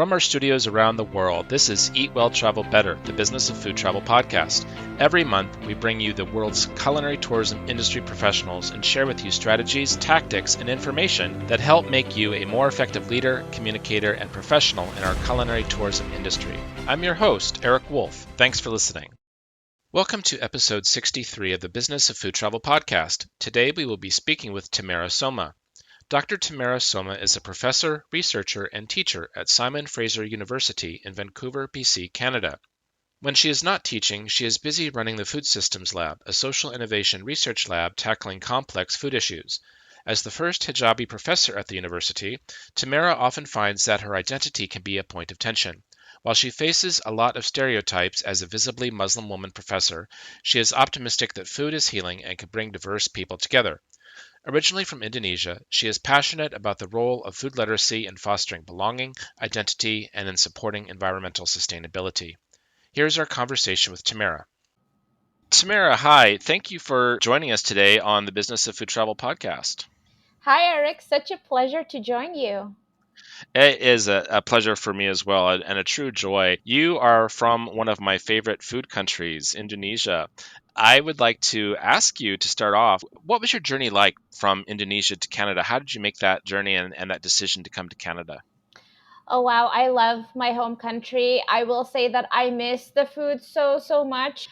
From our studios around the world, this is Eat Well, Travel Better, the Business of Food Travel podcast. Every month, we bring you the world's culinary tourism industry professionals and share with you strategies, tactics, and information that help make you a more effective leader, communicator, and professional in our culinary tourism industry. I'm your host, Eric Wolf. Thanks for listening. Welcome to episode 63 of the Business of Food Travel podcast. Today, we will be speaking with Tammara Soma. Dr. Tammara Soma is a professor, researcher, and teacher at Simon Fraser University in Vancouver, BC, Canada. When she is not teaching, she is busy running the Food Systems Lab, a social innovation research lab tackling complex food issues. As the first hijabi professor at the university, Tammara often finds that her identity can be a point of tension. While she faces a lot of stereotypes as a visibly Muslim woman professor, she is optimistic that food is healing and can bring diverse people together. Originally from Indonesia, she is passionate about the role of food literacy in fostering belonging, identity, and in supporting environmental sustainability. Here's our conversation with Tammara. Tammara, hi. Thank you for joining us today on the Business of Food Travel podcast. Hi, Eric. Such a pleasure to join you. It is a pleasure for me as well, and a true joy. You are from one of my favorite food countries, Indonesia. I would like to ask you to start off, what was your journey like from Indonesia to Canada? How did you make that journey and that decision to come to Canada? Oh, wow. I love my home country. I will say that I miss the food so much.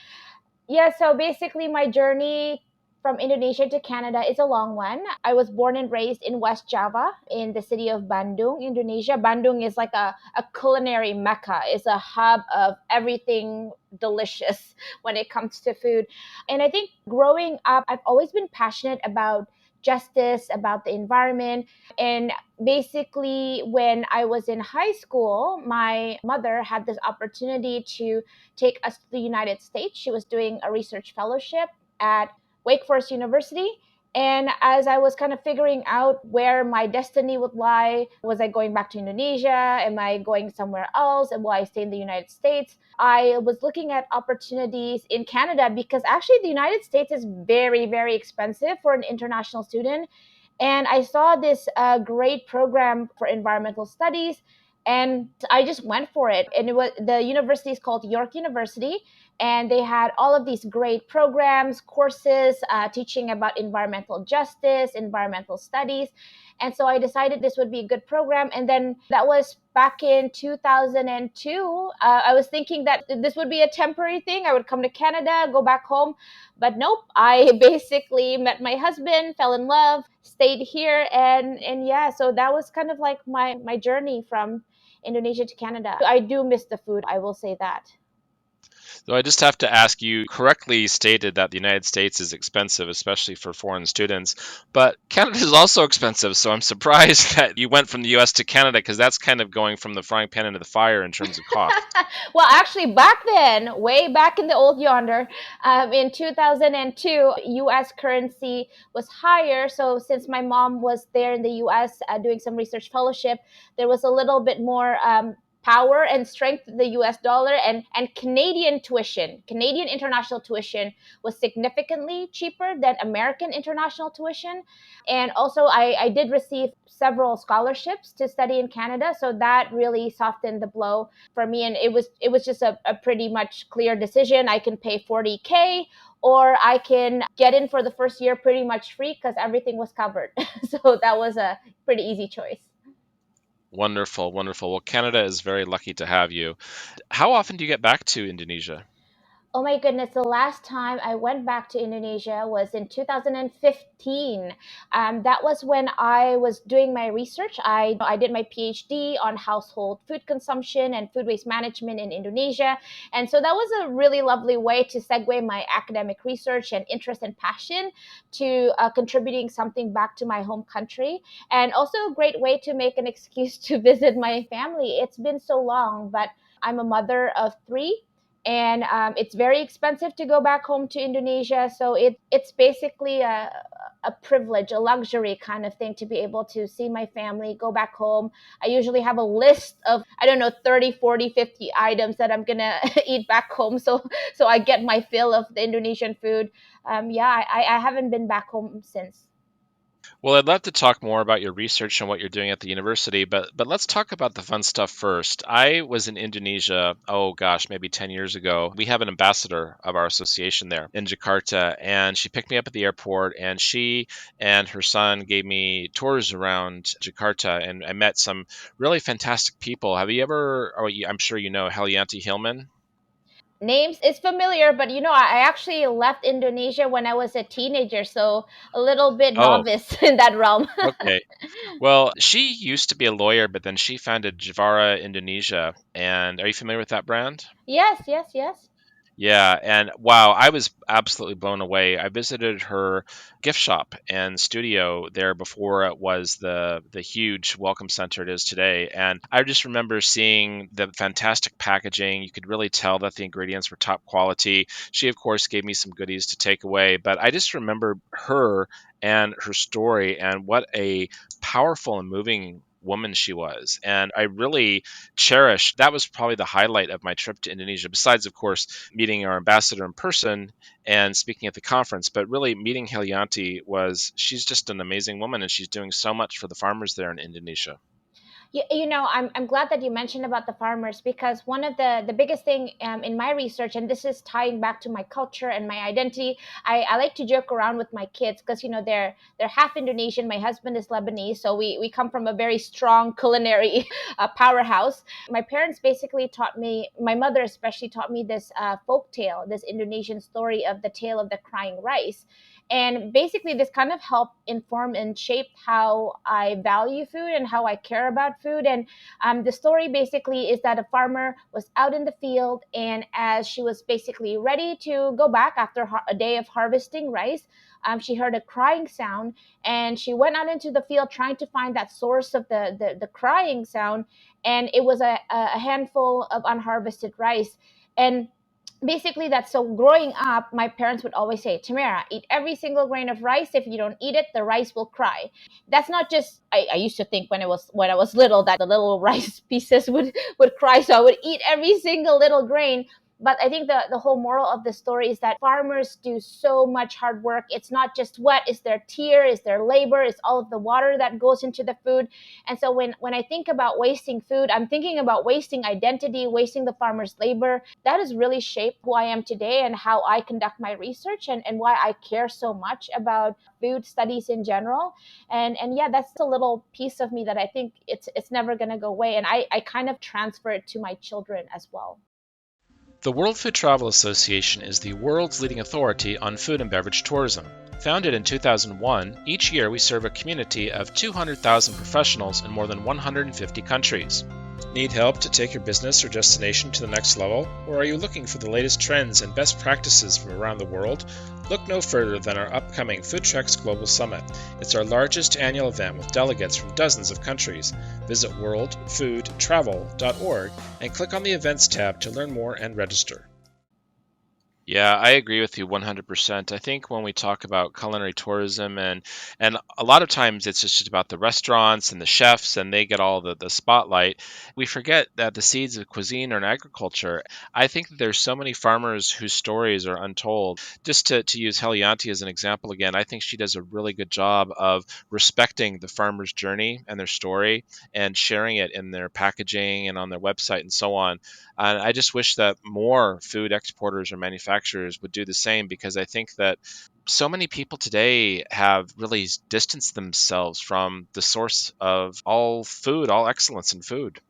Yeah, so basically, my journey from Indonesia to Canada is a long one. I was born and raised in West Java in the city of Bandung, Indonesia. Bandung is like a culinary mecca, it's a hub of everything delicious when it comes to food. And I think growing up, I've always been passionate about justice, about the environment. And basically, when I was in high school, my mother had this opportunity to take us to the United States. She was doing a research fellowship at Wake Forest University. And as I was kind of figuring out where my destiny would lie, was I going back to Indonesia? Am I going somewhere else? And will I stay in the United States? I was looking at opportunities in Canada because actually the United States is very expensive for an international student. And I saw this great program for environmental studies, and I just went for it. And the university is called York University, and they had all of these great programs, courses teaching about environmental justice, environmental studies. And so I decided this would be a good program. And then that was back in 2002. I was thinking that this would be a temporary thing. I would come to Canada, go back home. But nope, I basically met my husband, fell in love, stayed here. And yeah, so that was kind of like my journey from Indonesia to Canada. I do miss the food, I will say that. So I just have to ask, you correctly stated that the United States is expensive, especially for foreign students, but Canada is also expensive. So I'm surprised that you went from the US to Canada because that's kind of going from the frying pan into the fire in terms of cost. Well, actually, back then, way back in the old yonder, in 2002, US currency was higher. So since my mom was there in the US doing some research fellowship, there was a little bit more power and strength in the US dollar, and Canadian international tuition was significantly cheaper than American international tuition. And also I did receive several scholarships to study in Canada. So that really softened the blow for me. And it was just a pretty much clear decision. I can pay 40K or I can get in for the first year pretty much free because everything was covered. So that was a pretty easy choice. Wonderful, wonderful. Well, Canada is very lucky to have you. How often do you get back to Indonesia? Oh my goodness, the last time I went back to Indonesia was in 2015. That was when I was doing my research. I did my PhD on household food consumption and food waste management in Indonesia. And so that was a really lovely way to segue my academic research and interest and passion to contributing something back to my home country. And also a great way to make an excuse to visit my family. It's been so long, but I'm a mother of three, and it's very expensive to go back home to Indonesia. So it's basically a privilege, a luxury kind of thing to be able to see my family, go back home. I usually have a list of, I don't know, 30, 40, 50 items that I'm going to eat back home. So I get my fill of the Indonesian food. Yeah, I haven't been back home since. Well, I'd love to talk more about your research and what you're doing at the university, but let's talk about the fun stuff first. I was in Indonesia, oh gosh, maybe 10 years ago. We have an ambassador of our association there in Jakarta, and she picked me up at the airport, and she and her son gave me tours around Jakarta, and I met some really fantastic people. Have you ever, I'm sure you know Helianti Hillman? Names is familiar, but I actually left Indonesia when I was a teenager, so a little bit Oh, novice in that realm. okay. Well, she used to be a lawyer, but then she founded Javara Indonesia. And are you familiar with that brand? Yes, yes, yes. Yeah, and wow, I was absolutely blown away. I visited her gift shop and studio there before it was the huge welcome center it is today. And I just remember seeing the fantastic packaging. You could really tell that the ingredients were top quality. She, of course, gave me some goodies to take away, but I just remember her and her story and what a powerful and moving woman she was. And I really cherish that was probably the highlight of my trip to Indonesia, besides, of course, meeting our ambassador in person and speaking at the conference. But really, meeting Helianti she's just an amazing woman and she's doing so much for the farmers there in Indonesia. I'm glad that you mentioned about the farmers, because one of the biggest thing in my research, and this is tying back to my culture and my identity. I like to joke around with my kids because they're half Indonesian. My husband is Lebanese, so we come from a very strong culinary powerhouse. My parents basically taught me, my mother especially taught me this folk tale, this Indonesian story of the tale of the crying rice. And basically, this kind of helped inform and shape how I value food and how I care about food. And the story basically is that a farmer was out in the field, and as she was basically ready to go back after a day of harvesting rice, she heard a crying sound, and she went out into the field trying to find that source of the crying sound. And it was a handful of unharvested rice. And basically, that's so growing up, my parents would always say, Tamara, eat every single grain of rice. If you don't eat it, the rice will cry. That's not just, I used to think when I was little that the little rice pieces would cry, so I would eat every single little grain. But I think the whole moral of the story is that farmers do so much hard work. It's not just wet, it's their tear, it's their labor, it's all of the water that goes into the food. And so when I think about wasting food, I'm thinking about wasting identity, wasting the farmer's labor. That has really shaped who I am today and how I conduct my research, and why I care so much about food studies in general. And yeah, that's a little piece of me that I think it's never gonna go away. And I kind of transfer it to my children as well. The World Food Travel Association is the world's leading authority on food and beverage tourism. Founded in 2001, each year we serve a community of 200,000 professionals in more than 150 countries. Need help to take your business or destination to the next level? Or are you looking for the latest trends and best practices from around the world? Look no further than our upcoming FoodTrex Global Summit. It's our largest annual event with delegates from dozens of countries. Visit worldfoodtravel.org and click on the Events tab to learn more and register. Yeah, I agree with you 100%. I think when we talk about culinary tourism and a lot of times it's just about the restaurants and the chefs and they get all the spotlight, we forget that the seeds of cuisine are in agriculture. I think that there's so many farmers whose stories are untold. Just to use Helianti as an example again, I think she does a really good job of respecting the farmer's journey and their story and sharing it in their packaging and on their website and so on. And I just wish that more food exporters or manufacturers would do the same, because I think that so many people today have really distanced themselves from the source of all food, all excellence in food.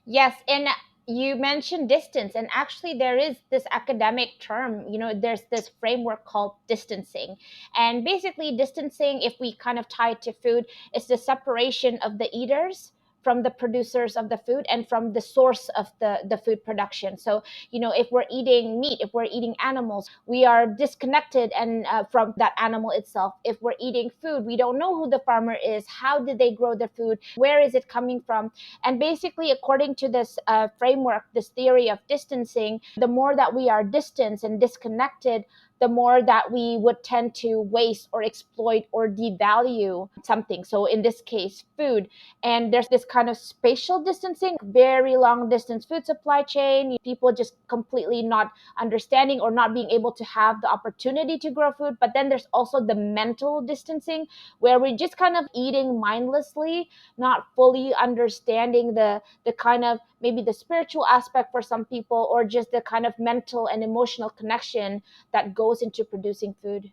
Yes, and you mentioned distance, and actually, there is this academic term. There's this framework called distancing, and basically, distancing, if we kind of tie it to food, is the separation of the eaters from the producers of the food and from the source of the food production. So, if we're eating meat, if we're eating animals, we are disconnected and from that animal itself. If we're eating food, we don't know who the farmer is, how did they grow the food, where is it coming from. And basically, according to this framework, this theory of distancing, the more that we are distanced and disconnected, the more that we would tend to waste or exploit or devalue something. So in this case, food. And there's this kind of spatial distancing, very long distance food supply chain, people just completely not understanding or not being able to have the opportunity to grow food. But then there's also the mental distancing, where we're just kind of eating mindlessly, not fully understanding the kind of maybe the spiritual aspect for some people, or just the kind of mental and emotional connection that goes into producing food.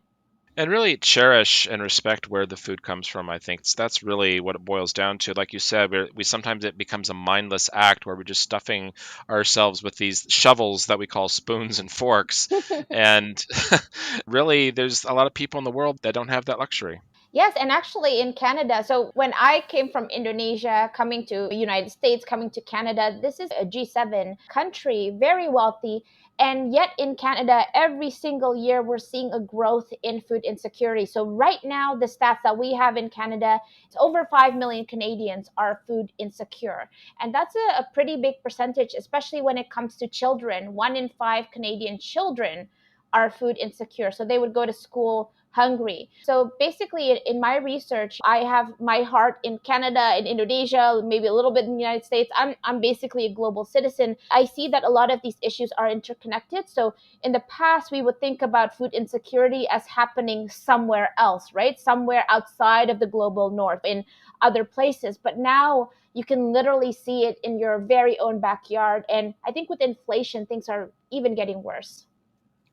And really cherish and respect where the food comes from. I think that's really what it boils down to. Like you said, we sometimes it becomes a mindless act where we're just stuffing ourselves with these shovels that we call spoons and forks. And really, there's a lot of people in the world that don't have that luxury. Yes, and actually in Canada. So when I came from Indonesia, coming to the United States, coming to Canada, this is a G7 country, very wealthy. And yet in Canada, every single year, we're seeing a growth in food insecurity. So right now, the stats that we have in Canada, it's over 5 million Canadians are food insecure. And that's a pretty big percentage, especially when it comes to children. 1 in 5 Canadian children are food insecure. So they would go to school hungry. So basically, in my research, I have my heart in Canada, in Indonesia, maybe a little bit in the United States. I'm basically a global citizen. I see that a lot of these issues are interconnected. So in the past, we would think about food insecurity as happening somewhere else, right? Somewhere outside of the global north, in other places. But now you can literally see it in your very own backyard. And I think with inflation, things are even getting worse.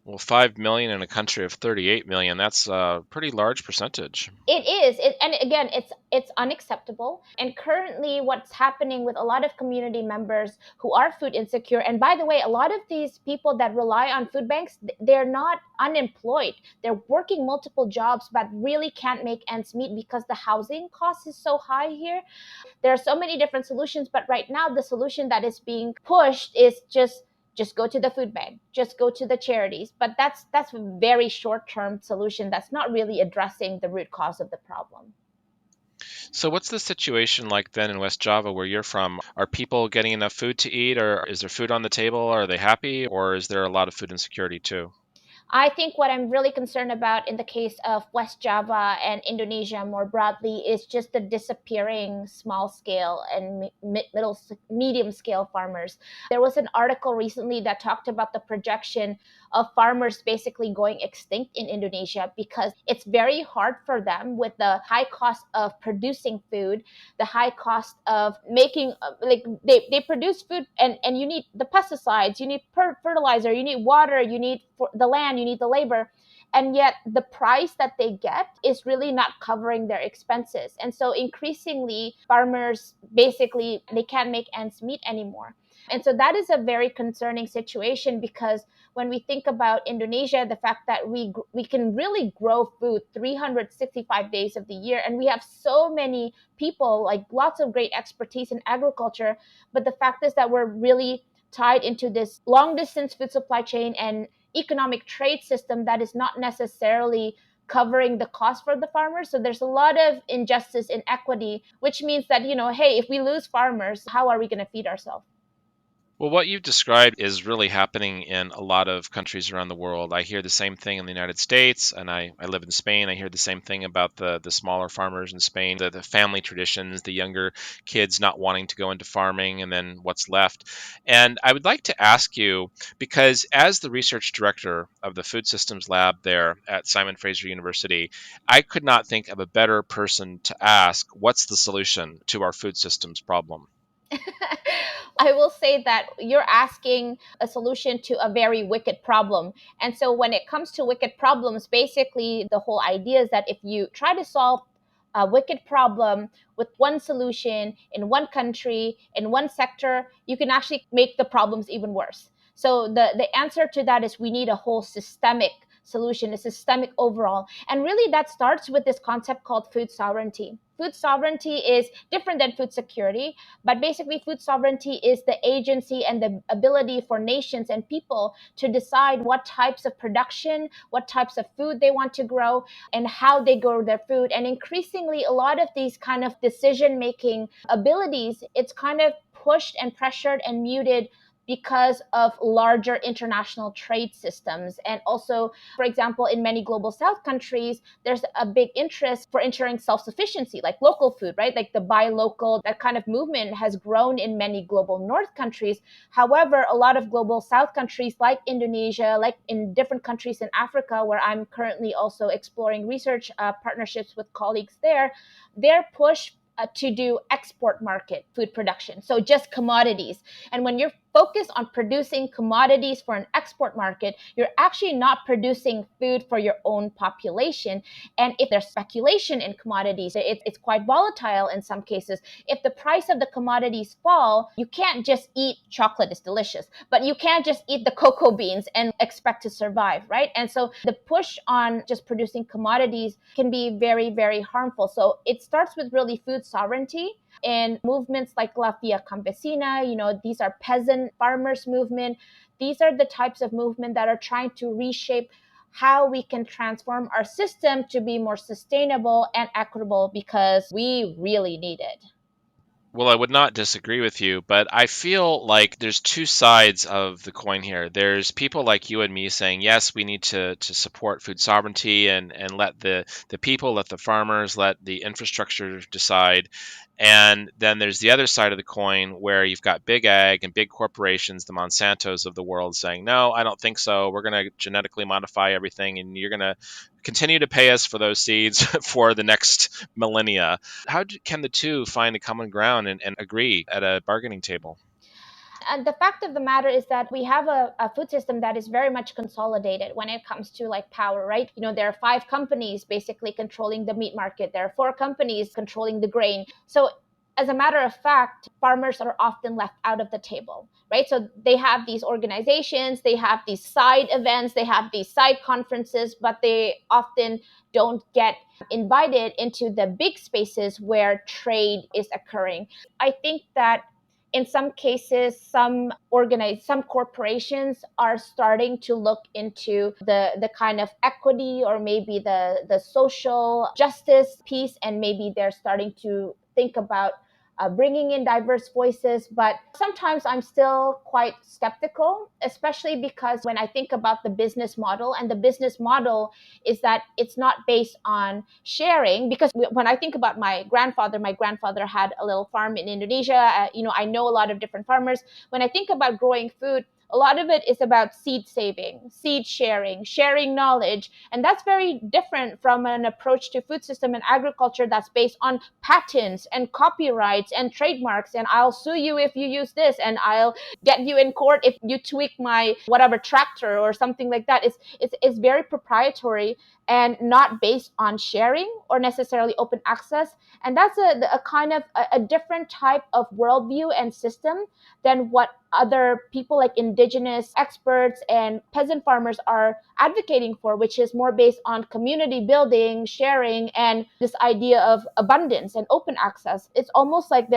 Well, 5 million in a country of 38 million, that's a pretty large percentage. It is and again, it's unacceptable. And currently what's happening with a lot of community members who are food insecure, and by the way, a lot of these people that rely on food banks, they're not unemployed, they're working multiple jobs but really can't make ends meet because the housing cost is so high here. There are so many different solutions, but right now the solution that is being pushed is just go to the food bank, just go to the charities. But that's a very short term solution that's not really addressing the root cause of the problem. So, what's the situation like then in West Java where you're from? Are people getting enough food to eat, or is there food on the table? Are they happy, or is there a lot of food insecurity too? I think what I'm really concerned about in the case of West Java and Indonesia more broadly is just the disappearing small scale and medium scale farmers. There was an article recently that talked about the projection of farmers basically going extinct in Indonesia because it's very hard for them with the high cost of producing food, the high cost of making like they produce food, and you need the pesticides, you need fertilizer, you need water, you need for the land, you need the labor, and yet the price that they get is really not covering their expenses. And so increasingly farmers basically they can't make ends meet anymore. And so that is a very concerning situation because when we think about Indonesia, the fact that we can really grow food 365 days of the year, and we have so many people, like lots of great expertise in agriculture, but the fact is that we're really tied into this long distance food supply chain and economic trade system that is not necessarily covering the cost for the farmers. So there's a lot of injustice, inequity, which means that, hey, if we lose farmers, how are we going to feed ourselves? Well, what you've described is really happening in a lot of countries around the world. I hear the same thing in the United States, and I live in Spain. I hear the same thing about the smaller farmers in Spain, the family traditions, the younger kids not wanting to go into farming, and then what's left. And I would like to ask you, because as the research director of the Food Systems Lab there at Simon Fraser University, I could not think of a better person to ask, what's the solution to our food systems problem? I will say that you're asking a solution to a very wicked problem. And so when it comes to wicked problems, basically the whole idea is that if you try to solve a wicked problem with one solution in one country, in one sector, you can actually make the problems even worse. So the answer to that is we need a whole systemic solution, a systemic overall. And really that starts with this concept called food sovereignty. Food sovereignty is different than food security, but basically food sovereignty is the agency and the ability for nations and people to decide what types of production, what types of food they want to grow, and how they grow their food. And increasingly, a lot of these kind of decision making abilities, it's kind of pushed and pressured and muted because of larger international trade systems. And also, for example, in many global south countries, there's a big interest for ensuring self-sufficiency, like local food, right? Like the buy local, that kind of movement has grown in many global north countries. However, a lot of global south countries like Indonesia, like in different countries in Africa, where I'm currently also exploring research partnerships with colleagues there, their push to do export market food production. So just commodities. And when you're focused on producing commodities for an export market, you're actually not producing food for your own population. And if there's speculation in commodities, it's quite volatile in some cases. If the price of the commodities fall, you can't just eat chocolate, is delicious, but you can't just eat the cocoa beans and expect to survive, right? And so the push on just producing commodities can be very, very harmful. So it starts with really food sovereignty and movements like La Via Campesina. These are peasant farmers movement. These are the types of movement that are trying to reshape how we can transform our system to be more sustainable and equitable, because we really need it. Well, I would not disagree with you, but I feel like there's two sides of the coin here. There's people like you and me saying, yes, we need to support food sovereignty and let the people, let the farmers, let the infrastructure decide. And then there's the other side of the coin where you've got big ag and big corporations, the Monsantos of the world, saying, no, I don't think so. We're going to genetically modify everything, and you're going to continue to pay us for those seeds for the next millennia. Can the two find a common ground and agree at a bargaining table? And the fact of the matter is that we have a food system that is very much consolidated when it comes to like power, right? There are 5 companies basically controlling the meat market. There are 4 companies controlling the grain. So as a matter of fact, farmers are often left out of the table, right? So they have these organizations, they have these side events, they have these side conferences, but they often don't get invited into the big spaces where trade is occurring. I think that in some cases, some corporations are starting to look into the kind of equity, or maybe the social justice piece, and maybe they're starting to think about bringing in diverse voices. But sometimes I'm still quite skeptical, especially because when I think about the business model, and the business model is that it's not based on sharing. Because when I think about my grandfather had a little farm in Indonesia. I know a lot of different farmers. When I think about growing food, a lot of it is about seed saving, seed sharing knowledge. And that's very different from an approach to food system and agriculture that's based on patents and copyrights and trademarks. And I'll sue you if you use this, and I'll get you in court if you tweak my whatever tractor or something like that. It's very proprietary and not based on sharing or necessarily open access. And that's a kind of a different type of worldview and system than what other people like indigenous experts and peasant farmers are advocating for, which is more based on community building, sharing, and this idea of abundance and open access. It's almost like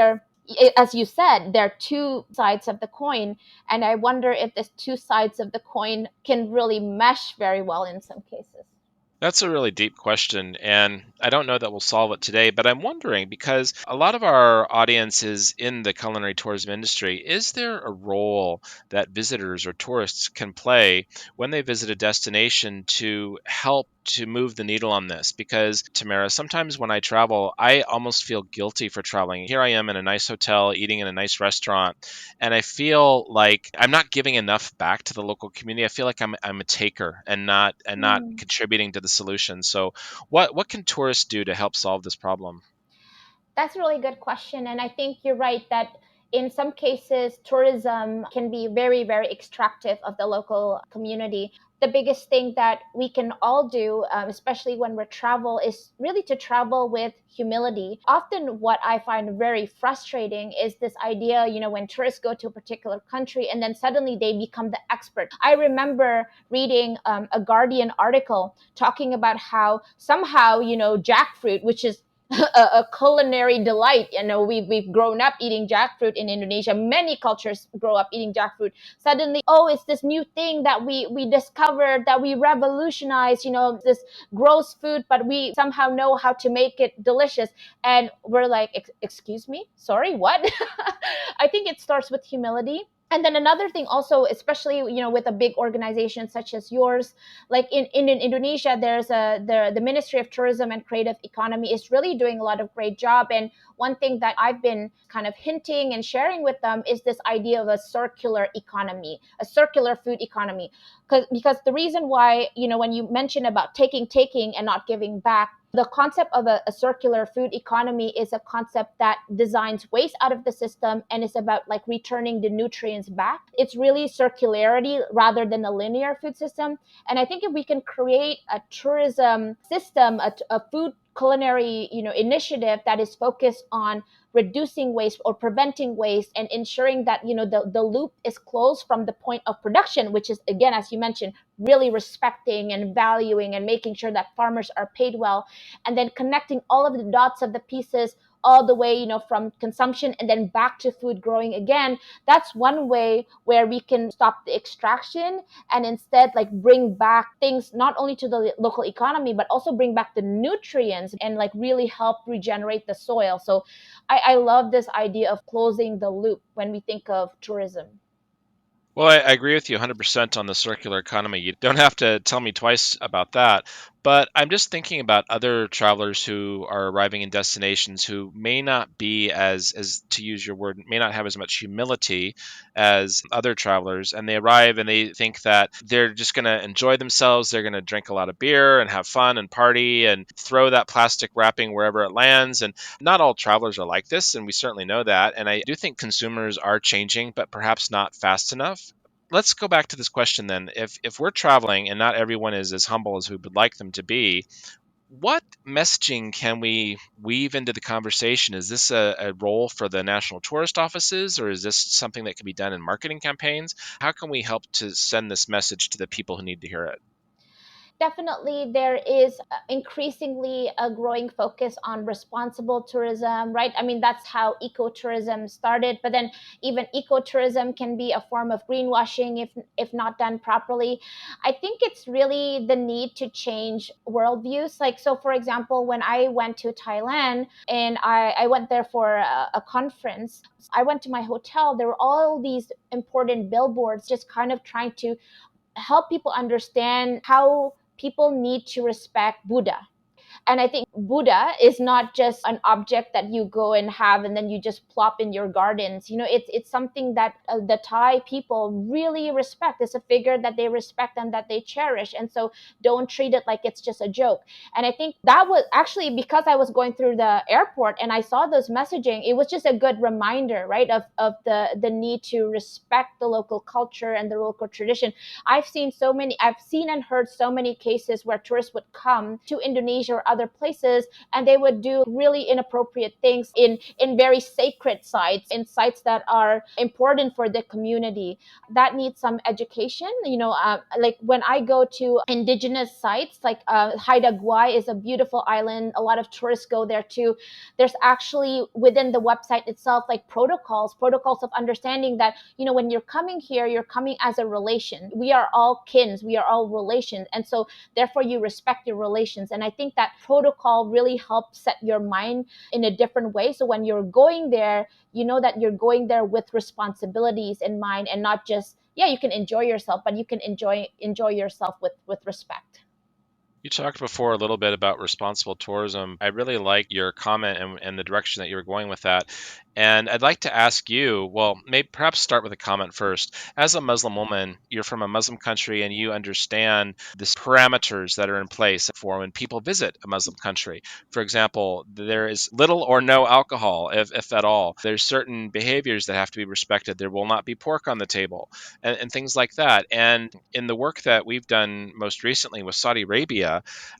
as you said, there are two sides of the coin. And I wonder if the two sides of the coin can really mesh very well in some cases. That's a really deep question, and I don't know that we'll solve it today, but I'm wondering, because a lot of our audience is in the culinary tourism industry, is there a role that visitors or tourists can play when they visit a destination to help to move the needle on this? Because, Tammara, sometimes when I travel, I almost feel guilty for traveling. Here I am in a nice hotel, eating in a nice restaurant, and I feel like I'm not giving enough back to the local community. I feel like I'm a taker and not Mm. contributing to the solution. So what can tourists do to help solve this problem? That's a really good question. And I think you're right that in some cases, tourism can be very, very extractive of the local community. The biggest thing that we can all do, especially when we travel, is really to travel with humility. Often, what I find very frustrating is this idea, when tourists go to a particular country and then suddenly they become the expert. I remember reading a Guardian article talking about how somehow, jackfruit, which is a culinary delight. We've grown up eating jackfruit in Indonesia. Many cultures grow up eating jackfruit. Suddenly, oh, it's this new thing that we discovered, that we revolutionized. This gross food, but we somehow know how to make it delicious. And we're like, excuse me, sorry, what? I think it starts with humility. And then another thing also, especially with a big organization such as yours, like in Indonesia, there's the Ministry of Tourism and Creative Economy is really doing a lot of great job. And one thing that I've been kind of hinting and sharing with them is this idea of a circular economy, a circular food economy. Because the reason why, when you mention about taking and not giving back, the concept of a circular food economy is a concept that designs waste out of the system and is about like returning the nutrients back. It's really circularity rather than a linear food system. And I think if we can create a tourism system, a food culinary initiative that is focused on reducing waste or preventing waste and ensuring that the loop is closed from the point of production, which is, again, as you mentioned, really respecting and valuing and making sure that farmers are paid well, and then connecting all of the dots of the pieces all the way, from consumption and then back to food growing again. That's one way where we can stop the extraction and instead like bring back things not only to the local economy but also bring back the nutrients and like really help regenerate the soil. So I love this idea of closing the loop when we think of tourism. Well, I agree with you 100% on the circular economy. You don't have to tell me twice about that. But I'm just thinking about other travelers who are arriving in destinations who may not be as to use your word, may not have as much humility as other travelers. And they arrive and they think that they're just going to enjoy themselves. They're going to drink a lot of beer and have fun and party and throw that plastic wrapping wherever it lands. And not all travelers are like this, and we certainly know that. And I do think consumers are changing, but perhaps not fast enough. Let's go back to this question then. If we're traveling and not everyone is as humble as we would like them to be, what messaging can we weave into the conversation? Is this a role for the national tourist offices, or is this something that can be done in marketing campaigns? How can we help to send this message to the people who need to hear it? Definitely there is increasingly a growing focus on responsible tourism, right? I mean, that's how ecotourism started, but then even ecotourism can be a form of greenwashing if not done properly. I think it's really the need to change worldviews. Like, so for example, when I went to Thailand and I went there for a conference, I went to my hotel, there were all these important billboards just kind of trying to help people understand how people need to respect Buddha. And I think Buddha is not just an object that you go and have and then you just plop in your gardens. It's something that the Thai people really respect. It's a figure that they respect and that they cherish. And so don't treat it like it's just a joke. And I think that was actually because I was going through the airport and I saw those messaging, it was just a good reminder, right, of the need to respect the local culture and the local tradition. I've seen and heard so many cases where tourists would come to Indonesia or other places and they would do really inappropriate things in very sacred sites, in sites that are important for the community. That needs some education. Like when I go to indigenous sites, like Haida Gwaii is a beautiful island. A lot of tourists go there too. There's actually within the website itself like protocols of understanding that when you're coming here, you're coming as a relation. We are all kins, we are all relations, and so therefore you respect your relations. And I think that protocol really helps set your mind in a different way, so when you're going there, you know that you're going there with responsibilities in mind and not just, yeah, you can enjoy yourself, but you can enjoy yourself with respect. You talked before a little bit about responsible tourism. I really like your comment and the direction that you were going with that. And I'd like to ask you, well, maybe perhaps start with a comment first. As a Muslim woman, you're from a Muslim country and you understand the parameters that are in place for when people visit a Muslim country. For example, there is little or no alcohol, if at all. There's certain behaviors that have to be respected. There will not be pork on the table and things like that. And in the work that we've done most recently with Saudi Arabia,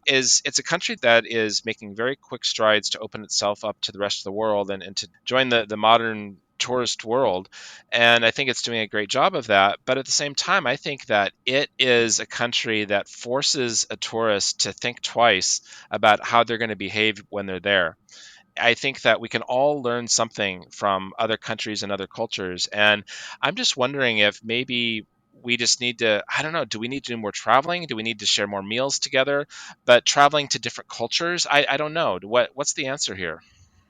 is it's a country that is making very quick strides to open itself up to the rest of the world and to join the modern tourist world. And I think it's doing a great job of that. But at the same time, I think that it is a country that forces a tourist to think twice about how they're going to behave when they're there. I think that we can all learn something from other countries and other cultures. And I'm just wondering if maybe we just need to, I don't know, do we need to do more traveling? Do we need to share more meals together? But traveling to different cultures, I don't know. What's the answer here?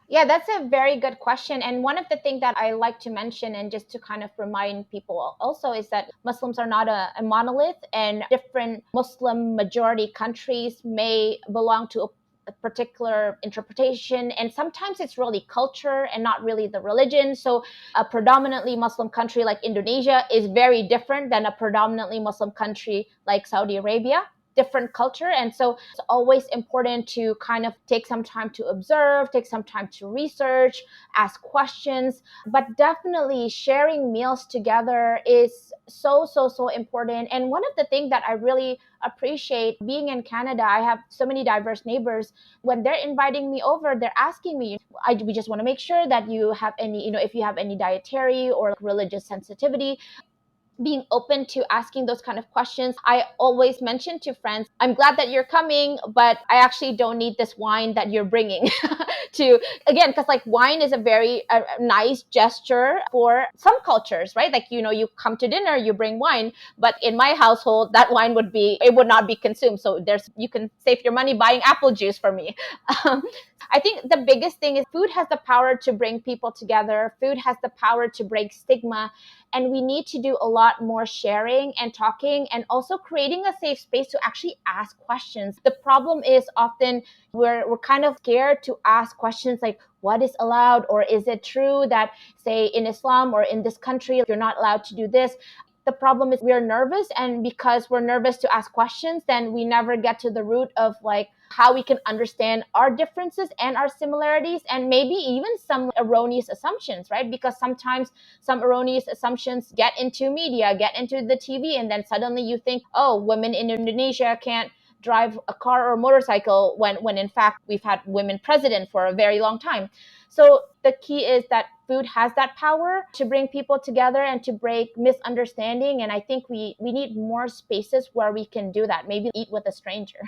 Yeah, that's a very good question. And one of the things that I like to mention, and just to kind of remind people also, is that Muslims are not a monolith, and different Muslim majority countries may belong to a particular interpretation. And sometimes it's really culture and not really the religion. So a predominantly Muslim country like Indonesia is very different than a predominantly Muslim country like Saudi Arabia, different culture. And so it's always important to kind of take some time to observe, take some time to research, ask questions. But definitely sharing meals together is so important. And one of the things that I really appreciate being in Canada, I have so many diverse neighbors. When they're inviting me over, they're asking me, we just want to make sure that you have any, if you have any dietary or religious sensitivity, being open to asking those kind of questions. I always mention to friends, I'm glad that you're coming, but I actually don't need this wine that you're bringing to, again, because like wine is a very nice gesture for some cultures, right? Like, you come to dinner, you bring wine, but in my household, that wine it would not be consumed. So you can save your money buying apple juice for me. Um, I think the biggest thing is food has the power to bring people together. Food has the power to break stigma. And we need to do a lot more sharing and talking, and also creating a safe space to actually ask questions. The problem is often we're kind of scared to ask questions like, what is allowed, or is it true that, say, in Islam or in this country, you're not allowed to do this? The problem is we're nervous, and because we're nervous to ask questions, then we never get to the root of like how we can understand our differences and our similarities, and maybe even some erroneous assumptions, right? Because sometimes some erroneous assumptions get into media, get into the TV, and then suddenly you think, oh, women in Indonesia can't drive a car or motorcycle, when in fact we've had women president for a very long time. So the key is that food has that power to bring people together and to break misunderstanding. And I think we need more spaces where we can do that. Maybe eat with a stranger.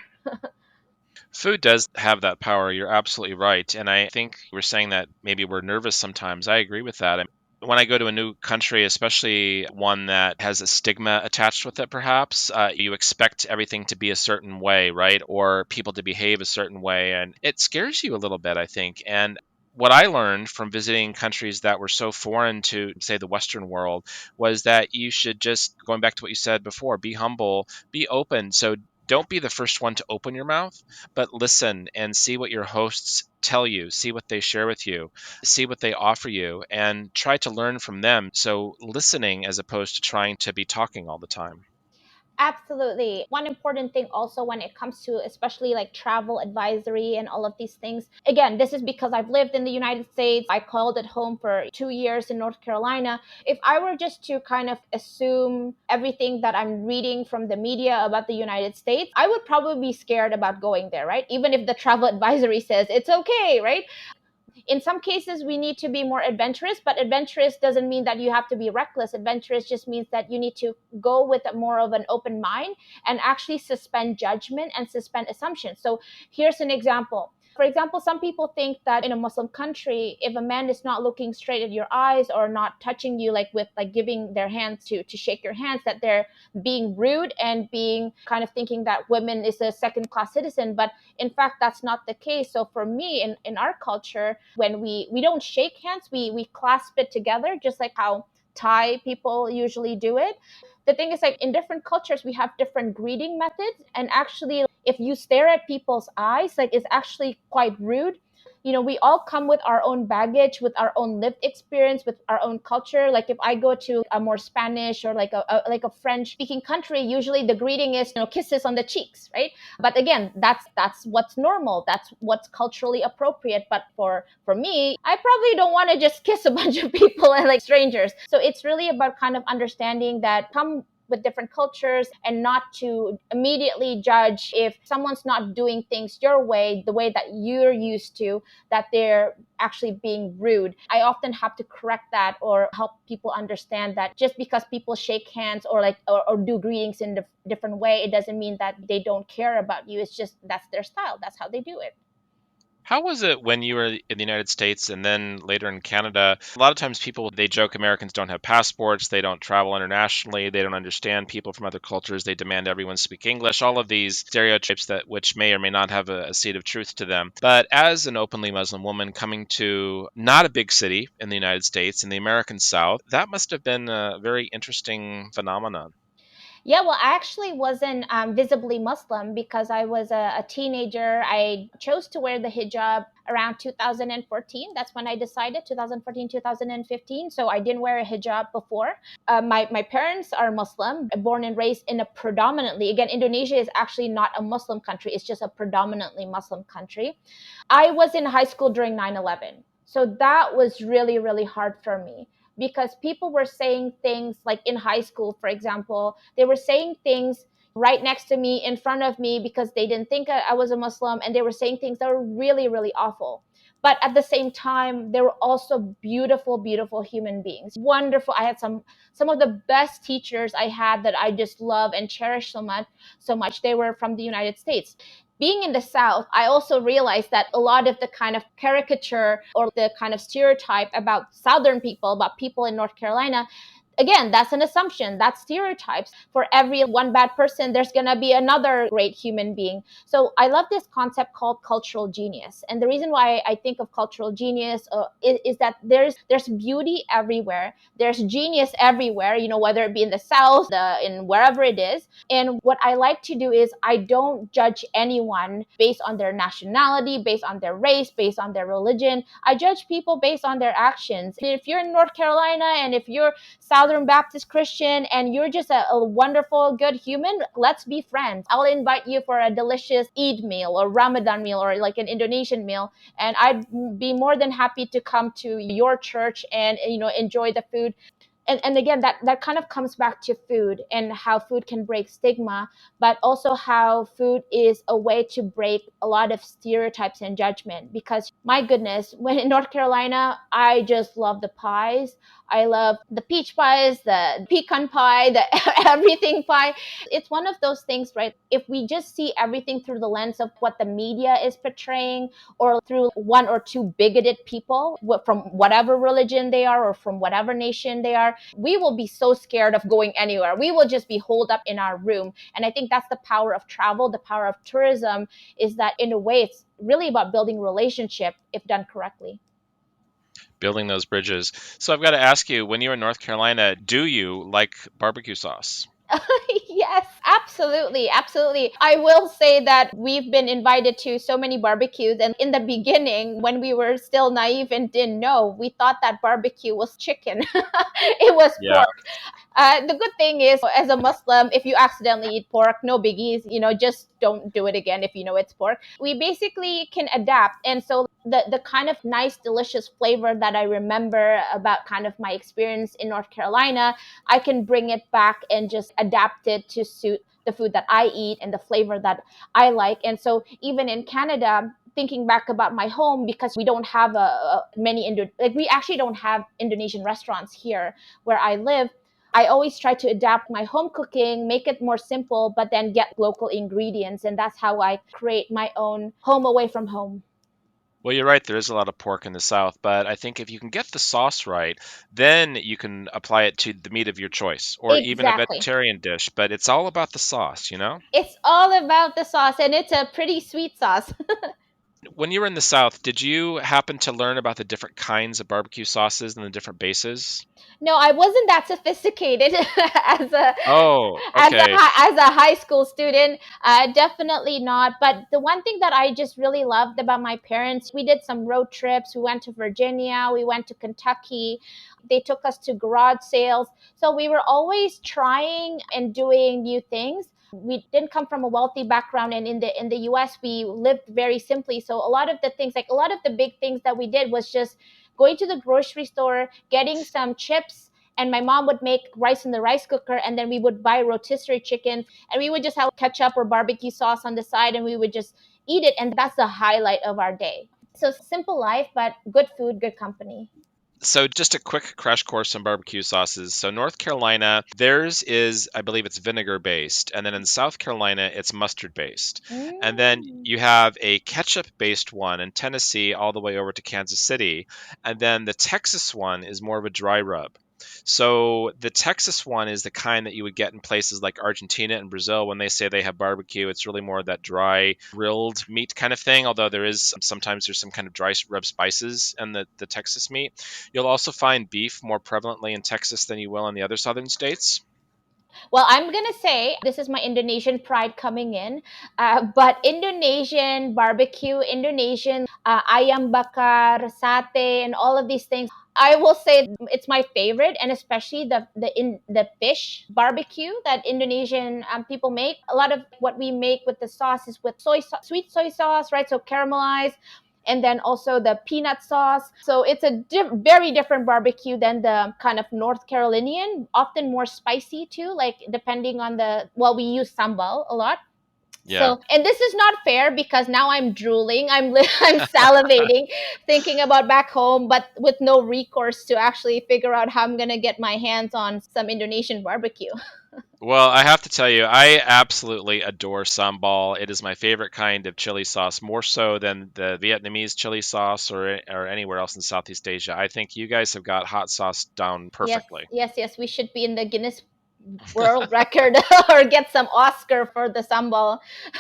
Food does have that power. You're absolutely right. And I think we're saying that maybe we're nervous sometimes. I agree with that. When I go to a new country, especially one that has a stigma attached with it, perhaps, you expect everything to be a certain way, right? Or people to behave a certain way. And it scares you a little bit, I think. And what I learned from visiting countries that were so foreign to, say, the Western world was that you should just, going back to what you said before, be humble, be open. So don't be the first one to open your mouth, but listen and see what your hosts tell you, see what they share with you, see what they offer you, and try to learn from them. So, listening as opposed to trying to be talking all the time. Absolutely. One important thing also when it comes to especially like travel advisory and all of these things. Again, this is because I've lived in the United States. I called it home for 2 years in North Carolina. If I were just to kind of assume everything that I'm reading from the media about the United States, I would probably be scared about going there, right? Even if the travel advisory says it's okay, right? In some cases we need to be more adventurous, but adventurous doesn't mean that you have to be reckless. Adventurous just means that you need to go with more of an open mind and actually suspend judgment and suspend assumptions. So here's an example. For example, some people think that in a Muslim country, if a man is not looking straight at your eyes or not touching you, like with like giving their hands to shake your hands, that they're being rude and being kind of thinking that women is a second class citizen. But in fact, that's not the case. So for me, in our culture, when we don't shake hands, we clasp it together, just like how Thai people usually do it. The thing is, like, in different cultures we have different greeting methods, and actually if you stare at people's eyes, like, it's actually quite rude. We all come with our own baggage, with our own lived experience, with our own culture. Like if I go to a more Spanish or like a French speaking country, usually the greeting is kisses on the cheeks, right? But again, that's what's normal, that's what's culturally appropriate. But for me, I probably don't want to just kiss a bunch of people and like strangers. So it's really about kind of understanding that come with different cultures, and not to immediately judge if someone's not doing things your way, the way that you're used to, that they're actually being rude. I often have to correct that or help people understand that just because people shake hands or like or do greetings in a different way, it doesn't mean that they don't care about you. It's just that's their style, that's how they do it. How was it when you were in the United States and then later in Canada? A lot of times people they joke Americans don't have passports, they don't travel internationally, they don't understand people from other cultures, they demand everyone speak English, all of these stereotypes that which may or may not have a seed of truth to them. But as an openly Muslim woman coming to not a big city in the United States in the American South, that must have been a very interesting phenomenon. Yeah, well, I actually wasn't visibly Muslim because I was a teenager. I chose to wear the hijab around 2014. That's when I decided, 2014, 2015. So I didn't wear a hijab before. My parents are Muslim, born and raised in a predominantly, again, Indonesia is actually not a Muslim country, it's just a predominantly Muslim country. I was in high school during 9/11. So that was really, really hard for me because people were saying things like in high school, for example, they were saying things right next to me, in front of me, because they didn't think I was a Muslim, and they were saying things that were really, really awful. But at the same time, they were also beautiful, beautiful human beings. Wonderful. I had some of the best teachers I had that I just love and cherish so much, so much. They were from the United States. Being in the South, I also realized that a lot of the kind of caricature or the kind of stereotype about Southern people, about people in North Carolina, again, that's an assumption, that's stereotypes. For every one bad person, there's going to be another great human being. So I love this concept called cultural genius, and the reason why I think of cultural genius is that there's beauty everywhere, there's genius everywhere, whether it be in the South, in wherever it is. And what I like to do is I don't judge anyone based on their nationality, based on their race, based on their religion. I judge people based on their actions. If you're in North Carolina and if you're Southern Baptist Christian and you're just a wonderful, good human, let's be friends. I'll invite you for a delicious Eid meal or Ramadan meal or like an Indonesian meal. And I'd be more than happy to come to your church and, enjoy the food. And again, that kind of comes back to food and how food can break stigma, but also how food is a way to break a lot of stereotypes and judgment. Because my goodness, when in North Carolina, I just love the pies. I love the peach pies, the pecan pie, the everything pie. It's one of those things, right? If we just see everything through the lens of what the media is portraying, or through one or two bigoted people from whatever religion they are or from whatever nation they are, we will be so scared of going anywhere. We will just be holed up in our room. And I think that's the power of travel, the power of tourism, is that in a way it's really about building relationship if done correctly. Building those bridges. So I've got to ask you, when you were in North Carolina, do you like barbecue sauce? Yes, absolutely. Absolutely. I will say that we've been invited to so many barbecues. And in the beginning, when we were still naive and didn't know, we thought that barbecue was chicken. It was Yeah. pork. The good thing is, as a Muslim, if you accidentally eat pork, no biggies, just don't do it again if you know it's pork. We basically can adapt. And so the kind of nice, delicious flavor that I remember about kind of my experience in North Carolina, I can bring it back and just adapt it to suit the food that I eat and the flavor that I like. And so even in Canada, thinking back about my home, because we don't have we actually don't have Indonesian restaurants here where I live. I always try to adapt my home cooking, make it more simple, but then get local ingredients. And that's how I create my own home away from home. Well, you're right. There is a lot of pork in the South, but I think if you can get the sauce right, then you can apply it to the meat of your choice or even a Exactly. vegetarian dish. But it's all about the sauce, you know? It's all about the sauce, and it's a pretty sweet sauce. When you were in the South, did you happen to learn about the different kinds of barbecue sauces and the different bases? No, I wasn't that sophisticated as a Oh, okay. as a high school student. Definitely not. But the one thing that I just really loved about my parents, we did some road trips. We went to Virginia, we went to Kentucky. They took us to garage sales. So we were always trying and doing new things. We didn't come from a wealthy background, and in the US we lived very simply. So a lot of the things, like a lot of the big things that we did, was just going to the grocery store, getting some chips, and my mom would make rice in the rice cooker, and then we would buy rotisserie chicken, and we would just have ketchup or barbecue sauce on the side, and we would just eat it, and that's the highlight of our day. So simple life, but good food, good company. So just a quick crash course on barbecue sauces. So North Carolina, theirs is, I believe it's vinegar based, and then in South Carolina, it's mustard based. And then Mm. you have a ketchup based one in Tennessee all the way over to Kansas City. And then the Texas one is more of a dry rub. So the Texas one is the kind that you would get in places like Argentina and Brazil when they say they have barbecue. It's really more that dry grilled meat kind of thing, although there is sometimes there's some kind of dry rub spices in the Texas meat. You'll also find beef more prevalently in Texas than you will in the other southern states. Well, I'm gonna say this is my Indonesian pride coming in, but Indonesian barbecue, Indonesian ayam bakar, sate, and all of these things. I will say it's my favorite, and especially the fish barbecue that Indonesian people make. A lot of what we make with the sauce is with sweet soy sauce, right? So caramelized, and then also the peanut sauce. So it's a very different barbecue than the kind of North Carolinian, often more spicy too, like depending on well, we use sambal a lot. Yeah. So, and this is not fair because now I'm drooling, I'm salivating, thinking about back home, but with no recourse to actually figure out how I'm gonna get my hands on some Indonesian barbecue. Well, I have to tell you, I absolutely adore sambal. It is my favorite kind of chili sauce, more so than the Vietnamese chili sauce or anywhere else in Southeast Asia. I think you guys have got hot sauce down Yes, perfectly. yes, yes. We should be in the Guinness World Record or get some Oscar for the sambal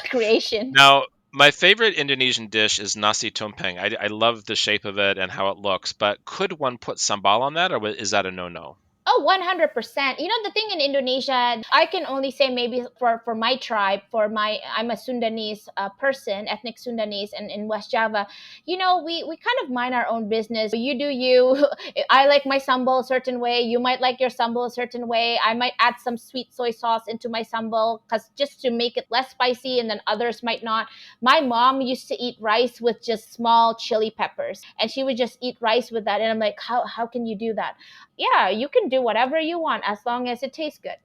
creation. Now, my favorite Indonesian dish is nasi tumpeng. I love the shape of it and how it looks, but could one put sambal on that, or is that a no-no? Oh, 100%. You know, the thing in Indonesia, I can only say maybe for my tribe, I'm a Sundanese person, ethnic Sundanese, and in West Java, you know, we kind of mind our own business. You do you. I like my sambal a certain way. You might like your sambal a certain way. I might add some sweet soy sauce into my sambal because just to make it less spicy, and then others might not. My mom used to eat rice with just small chili peppers, and she would just eat rice with that. And I'm like, how can you do that? Yeah, you can do whatever you want as long as it tastes good.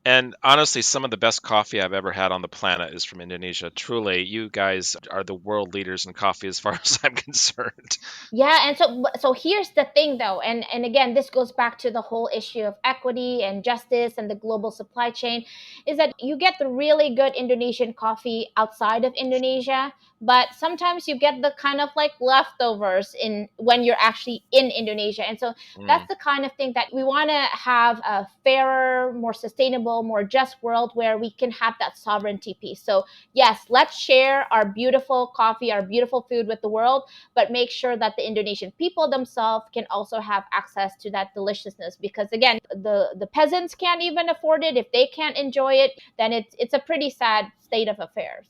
And honestly, some of the best coffee I've ever had on the planet is from Indonesia. Truly, you guys are the world leaders in coffee as far as I'm concerned. Yeah, and so here's the thing though, and again, this goes back to the whole issue of equity and justice and the global supply chain, is that you get the really good Indonesian coffee outside of Indonesia, but sometimes you get the kind of like leftovers in when you're actually in Indonesia. And so Mm, that's the kind of thing that we want to have a fairer, more sustainable, more just world where we can have that sovereignty piece. So yes, let's share our beautiful coffee, our beautiful food with the world, but make sure that the Indonesian people themselves can also have access to that deliciousness. Because again, the peasants can't even afford it. If they can't enjoy it, then it's a pretty sad state of affairs.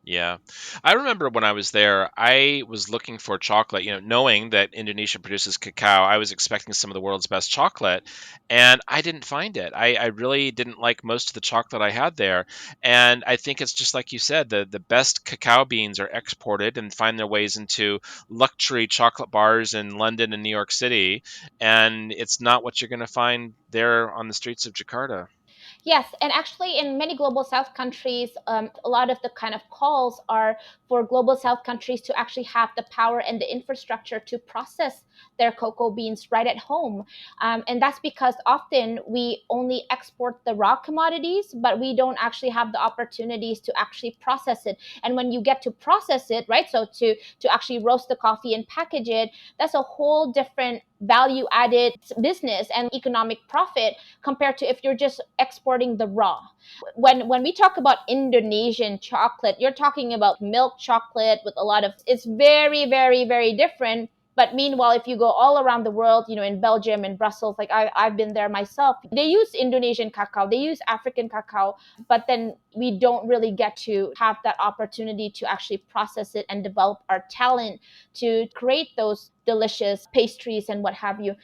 yeah. I remember when I was there, I was looking for chocolate, knowing that Indonesia produces cacao, I was expecting some of the world's best chocolate, and I didn't find it. I really didn't like most of the chocolate I had there. And I think it's just like you said, the best cacao beans are exported and find their ways into luxury chocolate bars in London and New York City, and it's not what you're going to find there on the streets of Jakarta. Yes, and actually, in many global south countries, a lot of the kind of calls are for global south countries to actually have the power and the infrastructure to process their cocoa beans right at home. And that's because often we only export the raw commodities, but we don't actually have the opportunities to actually process it. And when you get to process it, right, so to actually roast the coffee and package it, that's a whole different value added business and economic profit compared to if you're just exporting the raw. When we talk about Indonesian chocolate, you're talking about milk chocolate with a lot of, it's very, very, very different. But meanwhile, if you go all around the world, you know, in Belgium and Brussels, like I've been there myself, they use Indonesian cacao, they use African cacao, but then we don't really get to have that opportunity to actually process it and develop our talent to create those delicious pastries and what have you.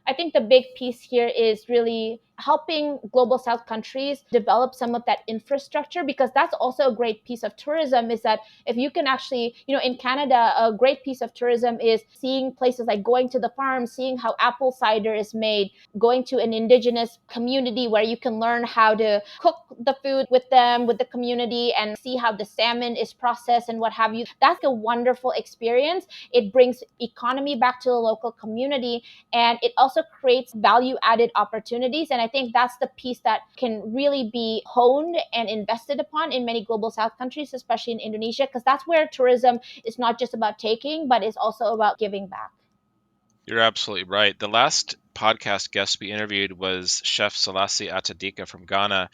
I think the big piece here is really helping global south countries develop some of that infrastructure, because that's also a great piece of tourism, is that if you can actually, in Canada, a great piece of tourism is seeing places like going to the farm, seeing how apple cider is made, going to an indigenous community where you can learn how to cook the food with them, with the community, and see how the salmon is processed and what have you. That's a wonderful experience. It brings economy back to the local community, and it also creates value added opportunities. And I think that's the piece that can really be honed and invested upon in many global south countries, especially in Indonesia, because that's where tourism is not just about taking, but it's also about giving back. You're absolutely right. The last podcast guest we interviewed was Chef Selassie Atadika from Ghana.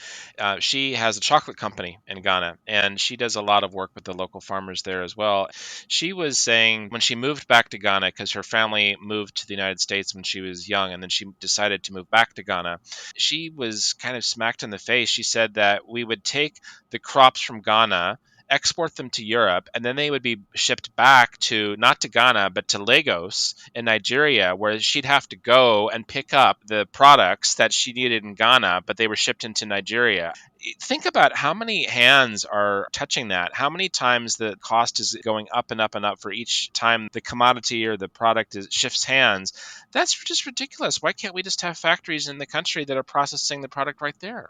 She has a chocolate company in Ghana, and she does a lot of work with the local farmers there as well. She was saying when she moved back to Ghana, because her family moved to the United States when she was young, and then she decided to move back to Ghana, she was kind of smacked in the face. She said that we would take the crops from Ghana, export them to Europe, and then they would be shipped back to, not to Ghana, but to Lagos in Nigeria, where she'd have to go and pick up the products that she needed in Ghana, but they were shipped into Nigeria. Think about how many hands are touching that, how many times the cost is going up and up and up for each time the commodity or the product shifts hands. That's just ridiculous. Why can't we just have factories in the country that are processing the product right there?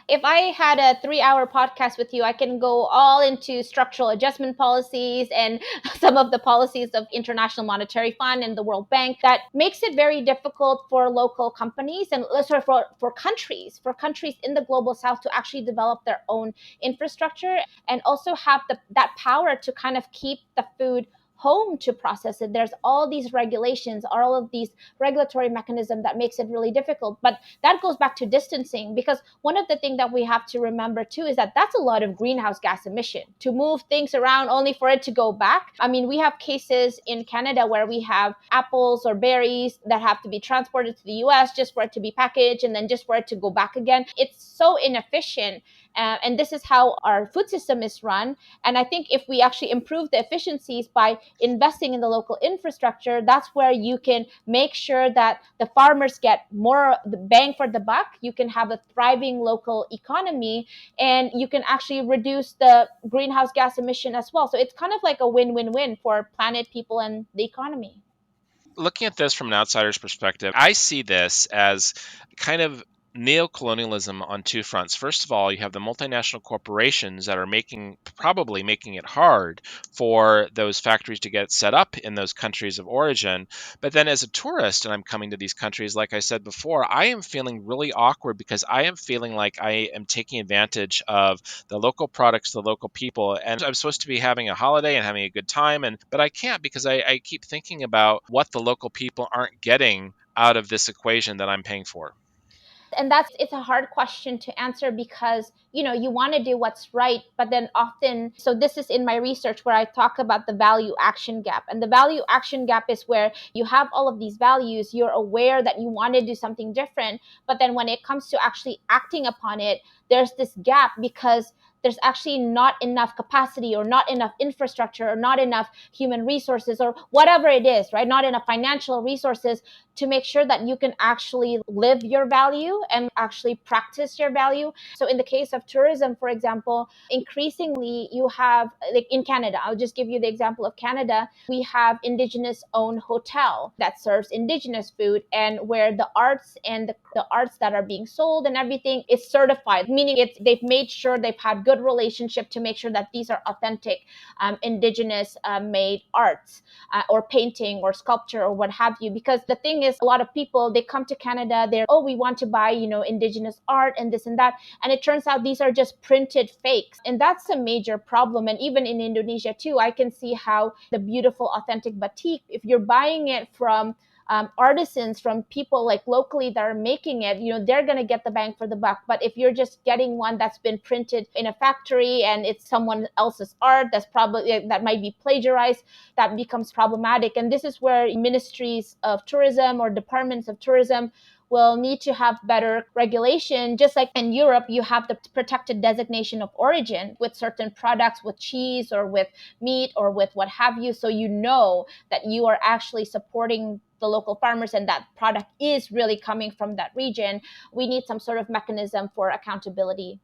If I had a 3-hour podcast with you, I can go all into structural adjustment policies and some of the policies of International Monetary Fund and the World Bank that makes it very difficult for local companies and for countries in the global south to actually develop their own infrastructure and also have that power to kind of keep the food home to process it. There's all these regulations, all of these regulatory mechanism that makes it really difficult. But that goes back to distancing, because one of the things that we have to remember too is that that's a lot of greenhouse gas emission to move things around only for it to go back. I mean, we have cases in Canada where we have apples or berries that have to be transported to the US just for it to be packaged and then just for it to go back again. It's so inefficient. And this is how our food system is run. And I think if we actually improve the efficiencies by investing in the local infrastructure, that's where you can make sure that the farmers get more bang for the buck. You can have a thriving local economy, and you can actually reduce the greenhouse gas emission as well. So it's kind of like a win-win-win for planet, people, and the economy. Looking at this from an outsider's perspective, I see this as kind of neocolonialism on two fronts. First of all, you have the multinational corporations that are probably making it hard for those factories to get set up in those countries of origin. But then as a tourist, and I'm coming to these countries, like I said before, I am feeling really awkward because I am feeling like I am taking advantage of the local products, the local people, and I'm supposed to be having a holiday and having a good time, but I can't because I keep thinking about what the local people aren't getting out of this equation that I'm paying for. And it's a hard question to answer, because you want to do what's right, but then often, so this is in my research where I talk about the value action gap. And the value action gap is where you have all of these values, you're aware that you want to do something different, but then when it comes to actually acting upon it, there's this gap because there's actually not enough capacity or not enough infrastructure or not enough human resources or whatever it is, right? Not enough financial resources to make sure that you can actually live your value and actually practice your value. So in the case of tourism, for example, increasingly you have, like in Canada, I'll just give you the example of Canada. We have indigenous owned hotel that serves indigenous food, and where the arts and the arts that are being sold and everything is certified, meaning they've made sure they've had good relationship to make sure that these are authentic indigenous made arts or painting or sculpture or what have you. Because the thing is, a lot of people, they come to Canada, we want to buy indigenous art and this and that, and it turns out these are just printed fakes, and that's a major problem. And even in Indonesia too, I can see how the beautiful authentic batik, if you're buying it from artisans, from people like locally that are making it, they're going to get the bang for the buck. But if you're just getting one that's been printed in a factory and it's someone else's art that might be plagiarized, that becomes problematic. And this is where ministries of tourism or departments of tourism will need to have better regulation. Just like in Europe, you have the protected designation of origin with certain products, with cheese or with meat or with what have you. So that you are actually supporting the local farmers and that product is really coming from that region, we need some sort of mechanism for accountability.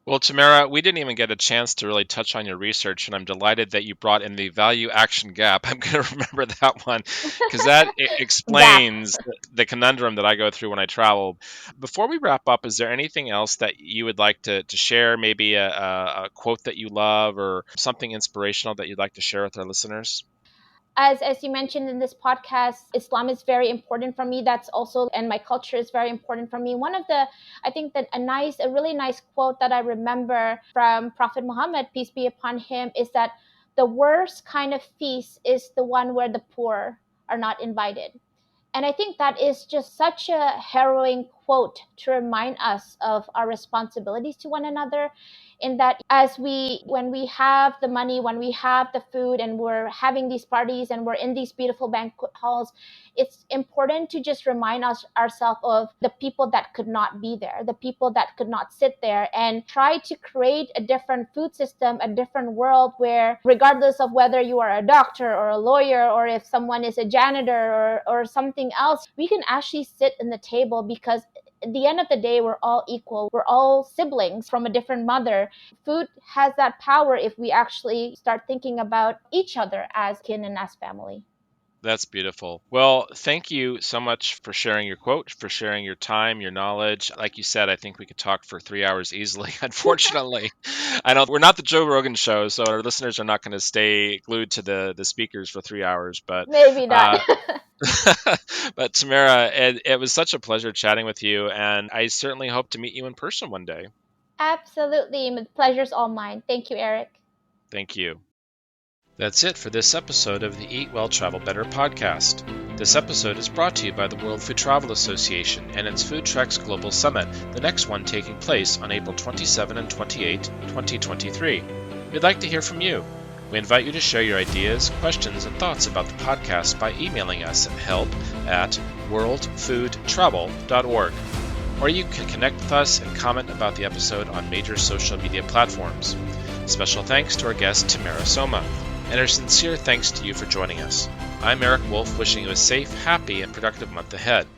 Well, Tammara, we didn't even get a chance to really touch on your research, and I'm delighted that you brought in the value action gap. I'm going to remember that one because that Gap. explains the conundrum that I go through when I travel. Before we wrap up, is there anything else that you would like to share? Maybe a quote that you love or something inspirational that you'd like to share with our listeners? As you mentioned in this podcast, Islam is very important for me. That's also, and my culture is very important for me. One of the, I think that a really nice quote that I remember from Prophet Muhammad, peace be upon him, is that the worst kind of feast is the one where the poor are not invited. And I think that is just such a harrowing quote to remind us of our responsibilities to one another. In that, when we have the money, when we have the food, and we're having these parties and we're in these beautiful banquet halls, it's important to just remind ourselves of the people that could not be there, the people that could not sit there, and try to create a different food system, a different world where, regardless of whether you are a doctor or a lawyer, or if someone is a janitor or something else, we can actually sit in the table, because at the end of the day, we're all equal. We're all siblings from a different mother. Food has that power if we actually start thinking about each other as kin and as family. That's beautiful. Well, thank you so much for sharing your quote, for sharing your time, your knowledge. Like you said, I think we could talk for 3 hours easily. Unfortunately, I know we're not the Joe Rogan show, so our listeners are not going to stay glued to the speakers for 3 hours. But Maybe not. uh, but Tammara, it was such a pleasure chatting with you, and I certainly hope to meet you in person one day. Absolutely. The pleasure's all mine. Thank you, Eric. Thank you. That's it for this episode of the Eat Well, Travel Better podcast. This episode is brought to you by the World Food Travel Association and its Food Treks Global Summit, the next one taking place on April 27 and 28, 2023. We'd like to hear from you. We invite you to share your ideas, questions, and thoughts about the podcast by emailing us at help@worldfoodtravel.org. Or you can connect with us and comment about the episode on major social media platforms. Special thanks to our guest, Tammara Soma. And our sincere thanks to you for joining us. I'm Eric Wolf, wishing you a safe, happy, and productive month ahead.